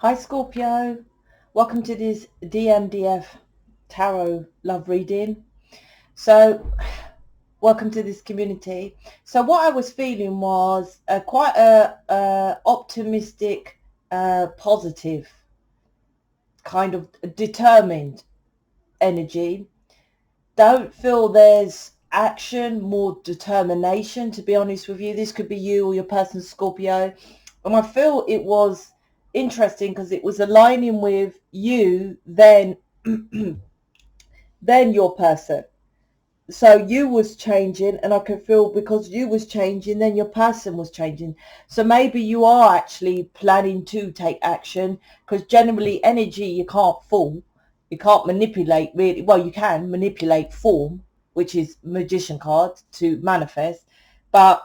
Hi Scorpio, welcome to this DMDF tarot love reading. So welcome to this community. So what I was feeling was quite a optimistic, positive, kind of determined energy. Don't feel there's action, more determination, to be honest with you. This could be you or your person Scorpio. And I feel it was interesting because it was aligning with you, then your person. So you was changing, and I could feel because you was changing, then your person was changing. So maybe you are actually planning to take action, because generally energy you can't fool, you can't manipulate really. Well, you can manipulate form, which is magician card, to manifest, but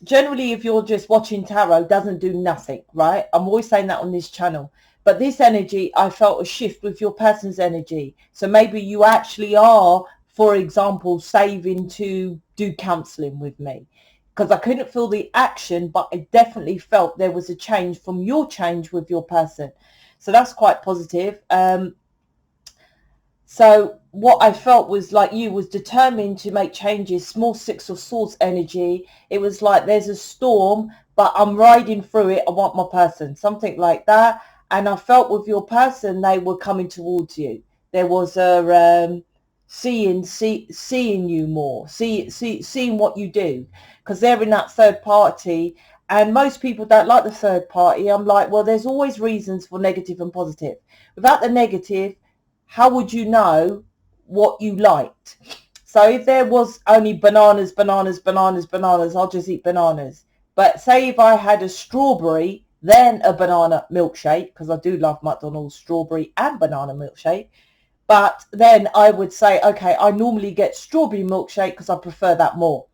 generally if you're just watching tarot, doesn't do nothing, right? I'm always saying that on this channel. But this energy, I felt a shift with your person's energy. So maybe you actually are, for example, saving to do counseling with me, because I couldn't feel the action, but I definitely felt there was a change from your change with your person. So that's quite positive. So what I felt was like you was determined to make changes. Small Six of Swords energy. It was like there's a storm, but I'm riding through it. I want my person, something like that. And I felt with your person, they were coming towards you. There was a seeing you more, seeing what you do, because they're in that third party. And most people don't like the third party. I'm like, well, there's always reasons for negative and positive. Without the negative, how would you know what you liked? So if there was only bananas, I'll just eat bananas. But say if I had a strawberry, then a banana milkshake, because I do love McDonald's strawberry and banana milkshake. But then I would say, okay, I normally get strawberry milkshake because I prefer that more.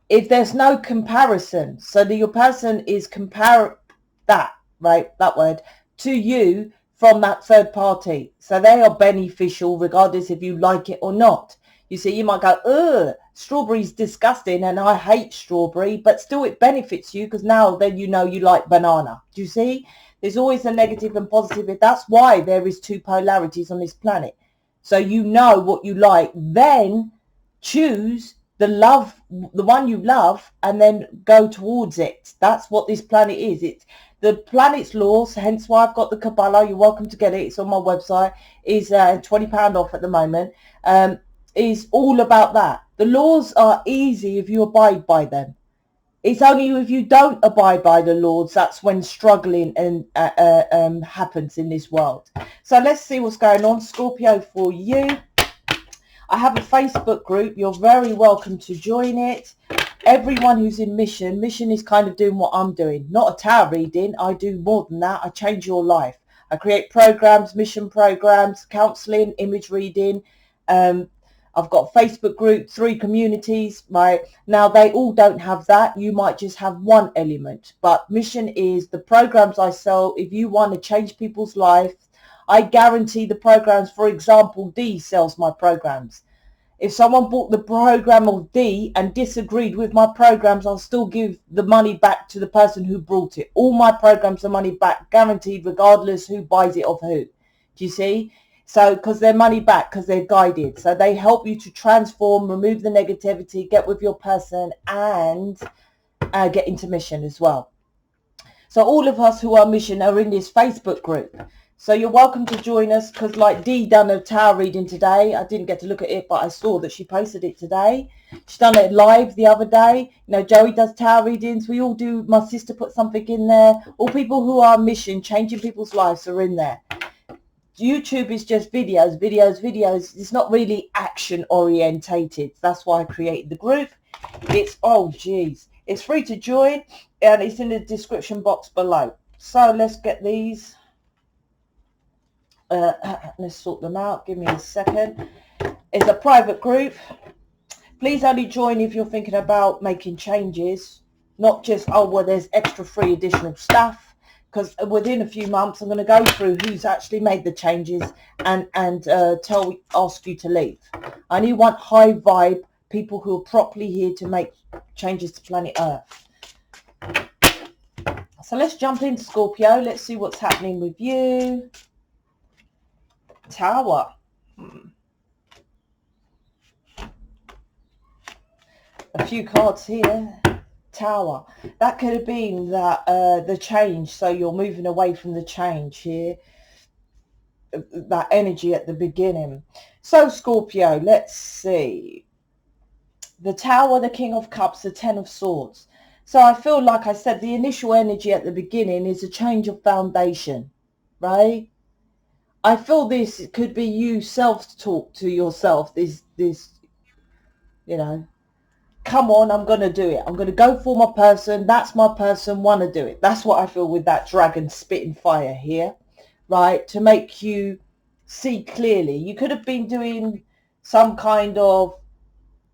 If there's no comparison, so that your person is compare that, right, that word, to you from that third party. So they are beneficial regardless if you like it or not. You see, you might go, ugh, strawberry's disgusting and I hate strawberry, but still it benefits you because now then you know you like banana. Do you see? There's always a negative and positive. That's why there is two polarities on this planet. So you know what you like, then choose the one you love, and then go towards it. That's what this planet is. It's the planet's laws, hence why I've got the Kabbalah. You're welcome to get it. It's on my website. Is £20 off at the moment. Is all about that. The laws are easy if you abide by them. It's only if you don't abide by the laws that's when struggling and happens in this world. So let's see what's going on, Scorpio, for you. I have a Facebook group. You're very welcome to join it. Everyone who's in mission is kind of doing what I'm doing. Not a tarot reading. I do more than that. I change your life. I create programs, mission programs, counseling, image reading. I've got a Facebook group, 3 communities. Right now, they all don't have that. You might just have one element. But mission is the programs I sell. If you want to change people's lives, I guarantee the programs. For example, D sells my programs. If someone bought the program of D and disagreed with my programs, I'll still give the money back to the person who brought it. All my programs are money back, guaranteed, regardless who buys it of who. Do you see? So, because they're money back, because they're guided. So they help you to transform, remove the negativity, get with your person, and get into mission as well. So all of us who are mission are in this Facebook group. So you're welcome to join us, because like Dee done a tarot reading today. I didn't get to look at it, but I saw that she posted it today. She's done it live the other day. You know, Joey does tarot readings. We all do. My sister put something in there. All people who are mission, changing people's lives, are in there. YouTube is just videos. It's not really action orientated. That's why I created the group. It's, oh geez, it's free to join, and it's in the description box below. So let's get these. Let's sort them out. Give me a second. It's a private group. Please only join if you're thinking about making changes, not just, oh well, there's extra free additional stuff, because within a few months I'm going to go through who's actually made the changes and ask you to leave. I only want high vibe people who are properly here to make changes to planet Earth. So let's jump into Scorpio. Let's see what's happening with you. Tower. A few cards here. Tower. That could have been that the change. So you're moving away from the change here. That energy at the beginning. So Scorpio, let's see. The Tower, the King of Cups, the Ten of Swords. So I feel like I said, the initial energy at the beginning is a change of foundation, right? I feel this could be you self-talk to yourself. This, you know, come on, I'm going to do it. I'm going to go for my person. That's my person. Want to do it. That's what I feel with that dragon spitting fire here, right? To make you see clearly. You could have been doing some kind of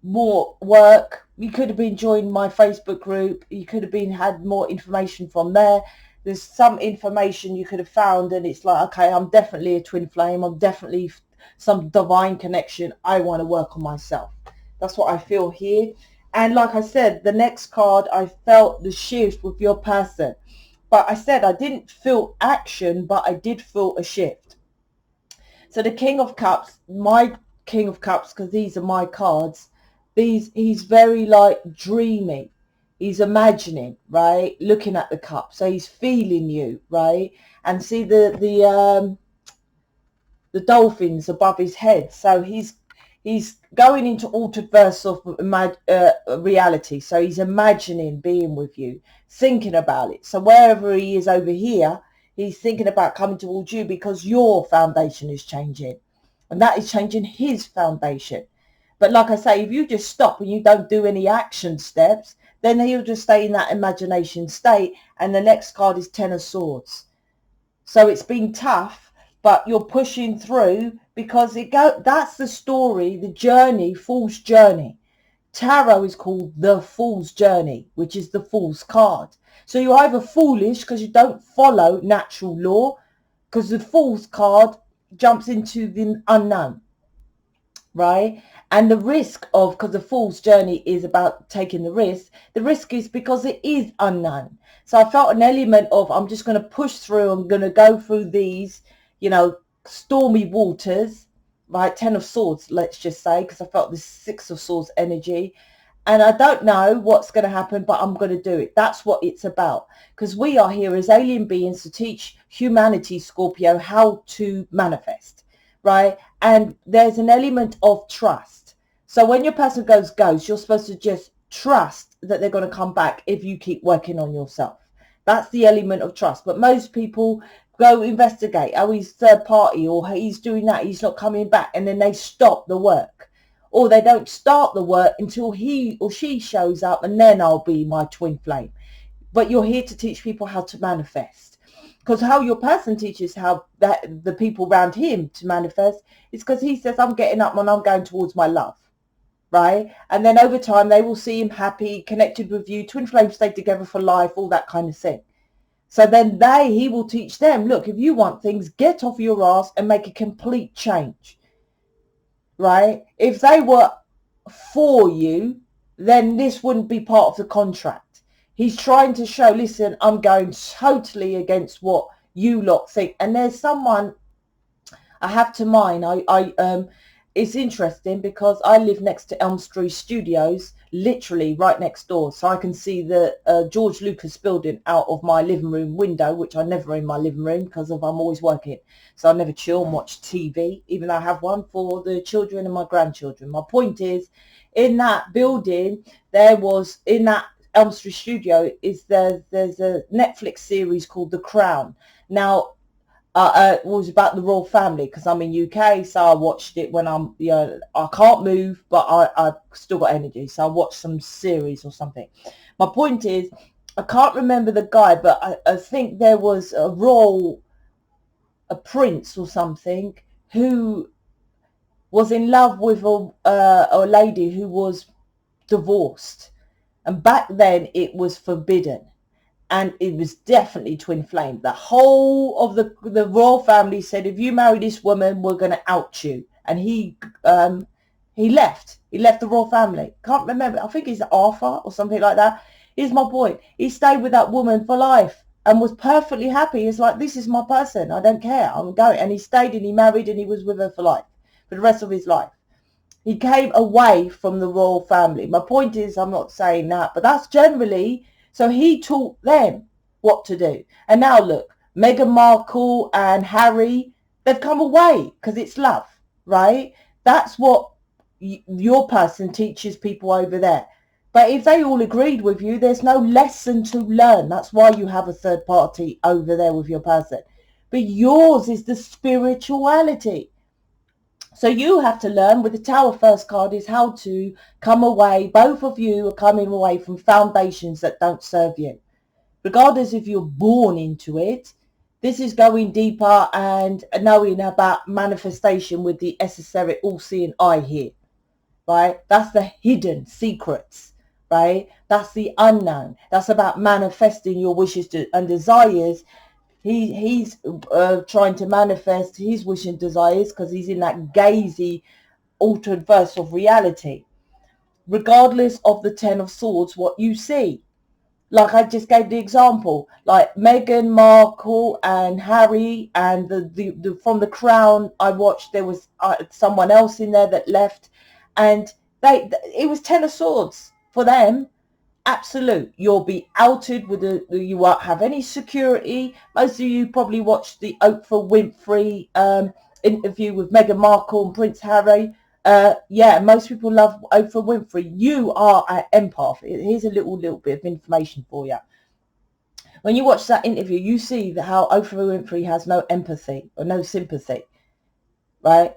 more work. You could have been joining my Facebook group. You could have been had more information from there. There's some information you could have found, and it's like, okay, I'm definitely a twin flame. I'm definitely some divine connection. I want to work on myself. That's what I feel here. And like I said, the next card, I felt the shift with your person. But I said I didn't feel action, but I did feel a shift. So the King of Cups, my King of Cups, because these are my cards, he's very like dreamy. He's imagining, right? Looking at the cup. So he's feeling you, right? And see the dolphins above his head. So he's going into altered verse of reality. So he's imagining being with you, thinking about it. So wherever he is over here, he's thinking about coming towards you because your foundation is changing. And that is changing his foundation. But like I say, if you just stop and you don't do any action steps, then he'll just stay in that imagination state. And the next card is Ten of Swords. So it's been tough, but you're pushing through because that's the story, the journey, Fool's Journey. Tarot is called the Fool's Journey, which is the Fool's card. So you're either foolish because you don't follow natural law, because the Fool's card jumps into the unknown, right? And the risk of, because the Fool's Journey is about taking the risk is because it is unknown. So I felt an element of, I'm just going to push through, I'm going to go through these, stormy waters, right? Ten of Swords, let's just say, because I felt this Six of Swords energy. And I don't know what's going to happen, but I'm going to do it. That's what it's about. Because we are here as alien beings to teach humanity, Scorpio, how to manifest, right? And there's an element of trust. So when your person goes ghost, you're supposed to just trust that they're going to come back if you keep working on yourself. That's the element of trust. But most people go investigate. Oh, he's third party, or he's doing that. He's not coming back. And then they stop the work. Or they don't start the work until he or she shows up, and then I'll be my twin flame. But you're here to teach people how to manifest. Because how your person teaches how that the people around him to manifest is because he says, I'm getting up and I'm going towards my love, right? And then over time, they will see him happy, connected with you, twin flames stay together for life, all that kind of thing. So then he will teach them, look, if you want things, get off your ass and make a complete change. Right? If they were for you, then this wouldn't be part of the contract. He's trying to show, listen, I'm going totally against what you lot think. And there's someone I have to mind. It's interesting because I live next to Elm Street Studios, literally right next door. So I can see the George Lucas building out of my living room window, which I never in my living room because I'm always working. So I never chill and watch TV, even though I have one for the children and my grandchildren. My point is, in that building, in that Elm Street Studio, there's a Netflix series called The Crown. Now, it was about the royal family because I'm in UK, so I watched it when I can't move, but I've still got energy, so I watched some series or something. My point is, I can't remember the guy, but I think there was a prince or something who was in love with a lady who was divorced, and back then it was forbidden. And it was definitely twin flame. The whole of the royal family said, if you marry this woman, we're going to out you. And he left. He left the royal family. Can't remember. I think he's Arthur or something like that. Here's my point. He stayed with that woman for life. and was perfectly happy. It's like, this is my person. I don't care. I'm going. And he stayed and he married and he was with her for life, for the rest of his life. He came away from the royal family. My point is, I'm not saying that, but that's generally, so he taught them what to do. And now look, Meghan Markle and Harry, they've come away because it's love, right? That's what your person teaches people over there. But if they all agreed with you, there's no lesson to learn. That's why you have a third party over there with your person. But yours is the spirituality. So you have to learn with the Tower first card is how to come away. Both of you are coming away from foundations that don't serve you. Regardless if you're born into it, this is going deeper and knowing about manifestation with the esoteric all-seeing eye here, right? That's the hidden secrets, right? That's the unknown. That's about manifesting your wishes and desires. He's trying to manifest his wish and desires because he's in that gazy altered verse of reality. Regardless of the Ten of Swords, what you see, like I just gave the example, like Meghan Markle and Harry, and the from The Crown I watched, there was someone else in there that left, and it was Ten of Swords for them. Absolute. You'll be outed with you won't have any security. Most of you probably watched the Oprah Winfrey interview with Meghan Markle and Prince Harry. Yeah, most people love Oprah Winfrey. You are an empath. Here's a little bit of information for you. When you watch that interview, you see that how Oprah Winfrey has no empathy or no sympathy, right?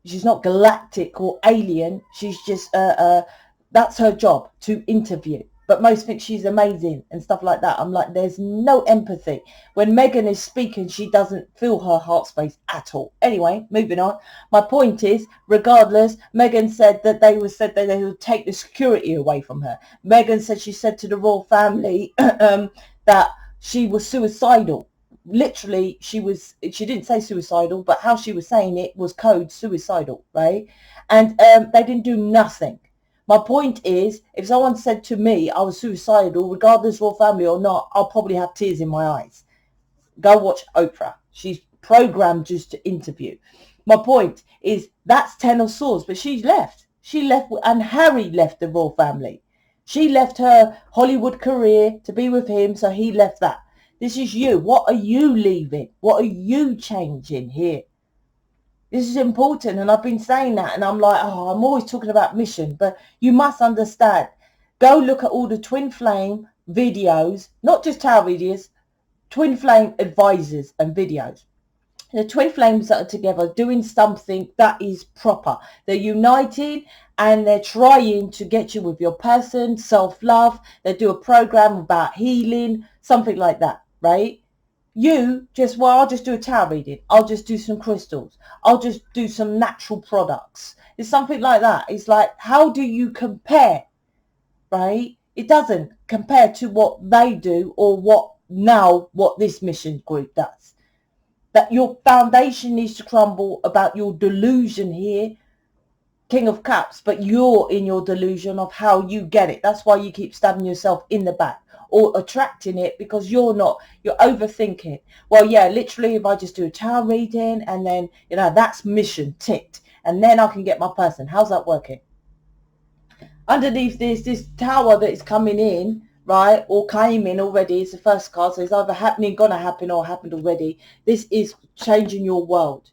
She's not galactic or alien. She's just that's her job, to interview. But most think she's amazing and stuff like that. I'm like, there's no empathy. When Meghan is speaking, she doesn't feel her heart space at all. Anyway, moving on. My point is, regardless, Meghan said that they would take the security away from her. Meghan said she said to the royal family that she was suicidal. Literally, she didn't say suicidal, but how she was saying it was code suicidal, right? And they didn't do nothing. My point is, if someone said to me I was suicidal, regardless of royal family or not, I'll probably have tears in my eyes. Go watch Oprah. She's programmed just to interview. My point is, that's Ten of Swords, but she's left. She left, and Harry left the royal family. She left her Hollywood career to be with him, so he left that. This is you. What are you leaving? What are you changing here? This is important, and I've been saying that, and I'm like, oh, I'm always talking about mission, but you must understand. Go look at all the twin flame videos, not just tarot videos, twin flame advisors and videos. The twin flames that are together doing something that is proper. They're united and they're trying to get you with your person, self-love. They do a program about healing, something like that, right? You just, well, I'll just do a tarot reading. I'll just do some crystals. I'll just do some natural products. It's something like that. It's like, how do you compare, right? It doesn't compare to what they do or what this mission group does. That your foundation needs to crumble about your delusion here, King of Cups, but you're in your delusion of how you get it. That's why you keep stabbing yourself in the back or attracting it, because you're overthinking. Well, yeah, literally, if I just do a tarot reading and then, that's mission ticked, and then I can get my person. How's that working? Underneath this tower that is coming in, right, or came in already, it's the first card, so it's either happening, gonna happen, or happened already. This is changing your world.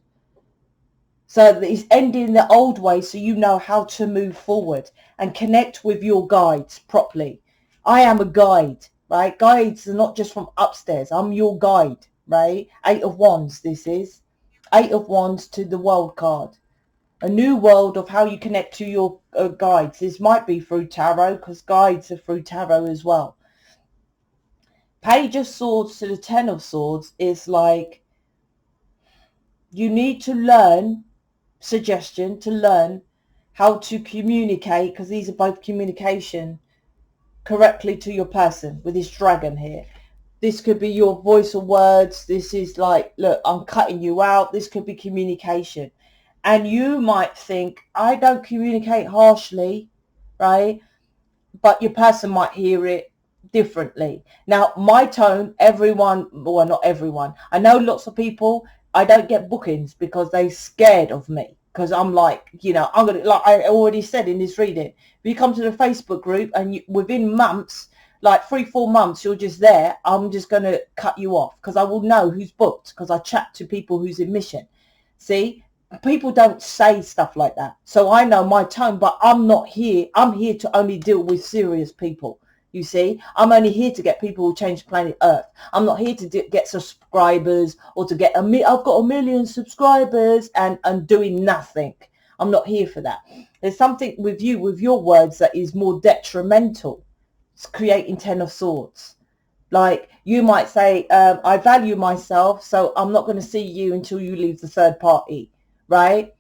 So it's ending the old way, so you know how to move forward and connect with your guides properly. I am a guide, right? Guides are not just from upstairs. I'm your guide, right? 8 of Wands, this is. 8 of Wands to the World card. A new world of how you connect to your guides. This might be through tarot, because guides are through tarot as well. Page of Swords to the Ten of Swords is like, you need to learn, suggestion, to learn how to communicate, because these are both communication, correctly to your person with this dragon here. This could be your voice or words. This is like, look, I'm cutting you out. This could be communication. And you might think, I don't communicate harshly, right? But your person might hear it differently. Now, my tone, everyone, well, not everyone, I know lots of people, I don't get bookings because they're scared of me. Because I'm like, you know, I'm going to, like I already said in this reading, if you come to the Facebook group and within months, like 3-4 months, you're just there, I'm just going to cut you off because I will know who's booked because I chat to people who's in mission. See, people don't say stuff like that. So I know my tone, but I'm not here. I'm here to only deal with serious people. You see, I'm only here to get people who change planet Earth. I'm not here to get subscribers or to get I've got 1 million subscribers and doing nothing. I'm not here for that. There's something with you, with your words, that is more detrimental. It's creating 10 of Swords. Like you might say, I value myself, so I'm not going to see you until you leave the third party, right?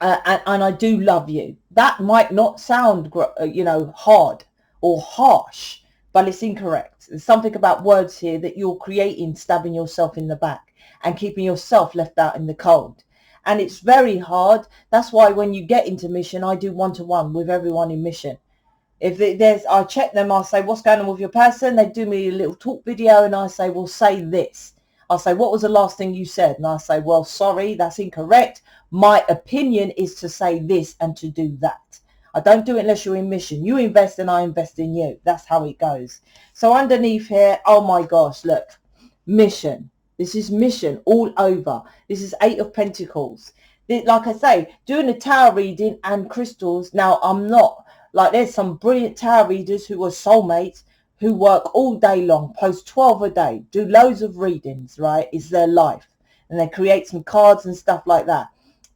And I do love you. That might not sound, you know, hard or harsh, but it's incorrect. There's something about words here that you're creating, stabbing yourself in the back and keeping yourself left out in the cold. And it's very hard. That's why when you get into mission, I do one-to-one with everyone in mission. If I check them, I'll say, what's going on with your person? They do me a little talk video and I say, well, say this. I'll say, what was the last thing you said? And I'll say, well, sorry, that's incorrect. My opinion is to say this and to do that. I don't do it unless you're in mission. You invest and I invest in you. That's how it goes. So underneath here, oh my gosh, look, mission. This is mission all over. This is 8 of Pentacles. Like I say, doing a tarot reading and crystals. Now, I'm not, like there's some brilliant tarot readers who are soulmates who work all day long, post 12 a day, do loads of readings, right? It's their life. And they create some cards and stuff like that.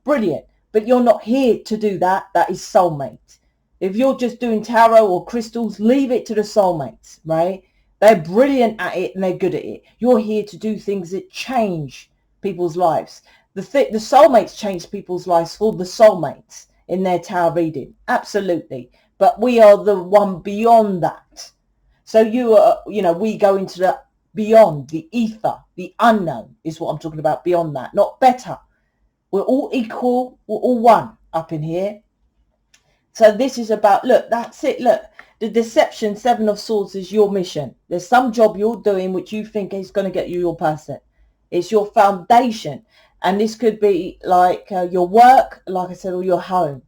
Brilliant. But you're not here to do that. That is soulmate. If you're just doing tarot or crystals, leave it to the soulmates, right? They're brilliant at it and they're good at it. You're here to do things that change people's lives. The soulmates change people's lives for the soulmates in their tarot reading. Absolutely. But we are the one beyond that. So we go into the beyond, the ether, the unknown is what I'm talking about, beyond that, not better. We're all equal. We're all one up in here. So this is about, look, that's it. Look, the deception, 7 of Swords is your mission. There's some job you're doing which you think is going to get you your person. It's your foundation. And this could be like your work, like I said, or your home.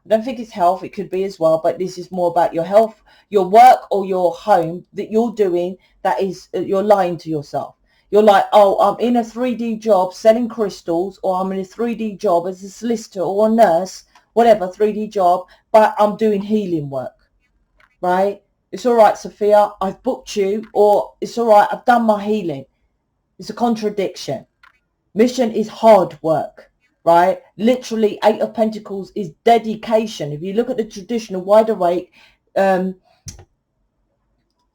I don't think it's health. It could be as well. But this is more about your health, your work or your home that you're doing. That is, you're lying to yourself. You're like, oh, I'm in a 3D job selling crystals, or I'm in a 3D job as a solicitor or a nurse, whatever, 3D job, but I'm doing healing work, right? It's all right, Sophia, I've booked you, or it's all right, I've done my healing. It's a contradiction. Mission is hard work, right? Literally, 8 of Pentacles is dedication. If you look at the traditional wide awake,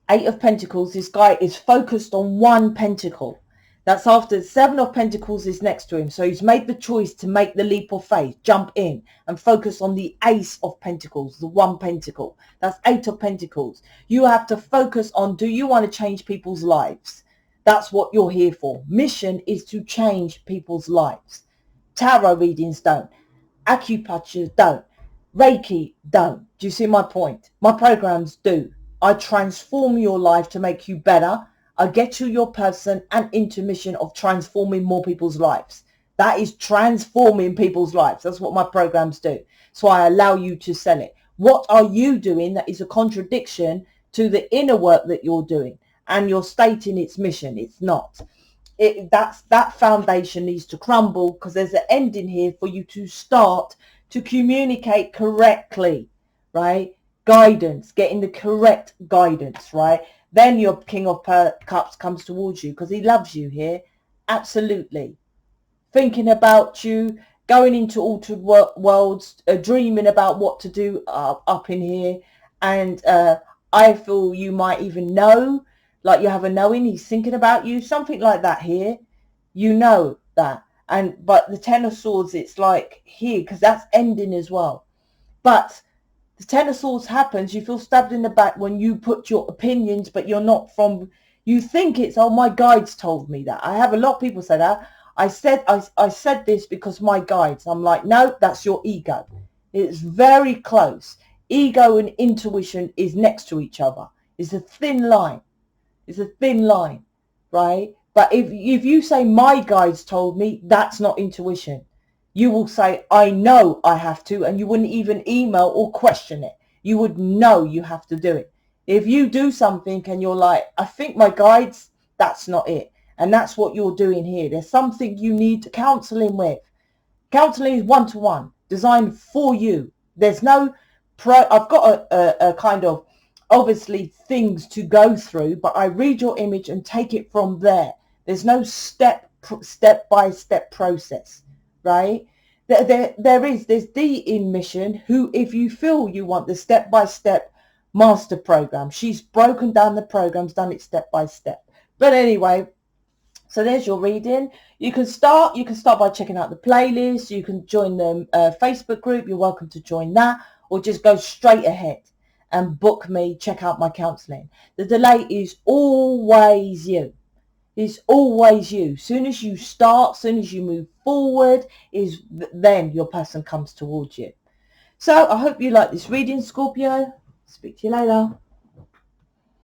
8 of Pentacles, this guy is focused on one pentacle. That's after 7 of Pentacles is next to him. So he's made the choice to make the leap of faith, jump in and focus on the Ace of Pentacles, the one pentacle. That's 8 of Pentacles. You have to focus on, do you want to change people's lives? That's what you're here for. Mission is to change people's lives. Tarot readings don't. Acupuncture don't. Reiki don't. Do you see my point? My programs do. I transform your life to make you better. I get you your person and into mission of transforming more people's lives. That is transforming people's lives. That's what my programs do. So I allow you to sell it. What are you doing that is a contradiction to the inner work that you're doing? And you're stating its mission. It's not. That foundation needs to crumble, because there's an ending here for you to start to communicate correctly, right? Guidance, getting the correct guidance, right? Then your King of Cups comes towards you because he loves you here. Absolutely. Thinking about you, going into altered worlds, dreaming about what to do up in here. And I feel you might even know, like you have a knowing, he's thinking about you, something like that here. You know that. But the 10 of Swords, it's like here, because that's ending as well. But the 10 of Swords happens, you feel stabbed in the back when you put your opinions, but you're not from, you think it's, oh, my guides told me that. I have a lot of people say that. I said this because my guides. I'm like, no, that's your ego. It's very close. Ego and intuition is next to each other. It's a thin line. It's a thin line, right? But if you say my guides told me, that's not intuition. You will say, I know I have to, and you wouldn't even email or question it. You would know you have to do it. If you do something and you're like, I think my guides, that's not it. And that's what you're doing here. There's something you need counseling with. Counseling is one-to-one, designed for you. There's no I've got a kind of obviously things to go through, but I read your image and take it from there. There's no step-by-step process, right? There's D in Mission, who, if you feel you want the step-by-step master program, she's broken down the programs, done it step by step. But anyway, so there's your reading. You can start by checking out the playlist. You can join the Facebook group. You're welcome to join that, or just go straight ahead and book me, check out my counseling. The delay is always you. It's always you. Soon as you start, soon as you move forward, is then your person comes towards you. So I hope you like this reading, Scorpio. Speak to you later.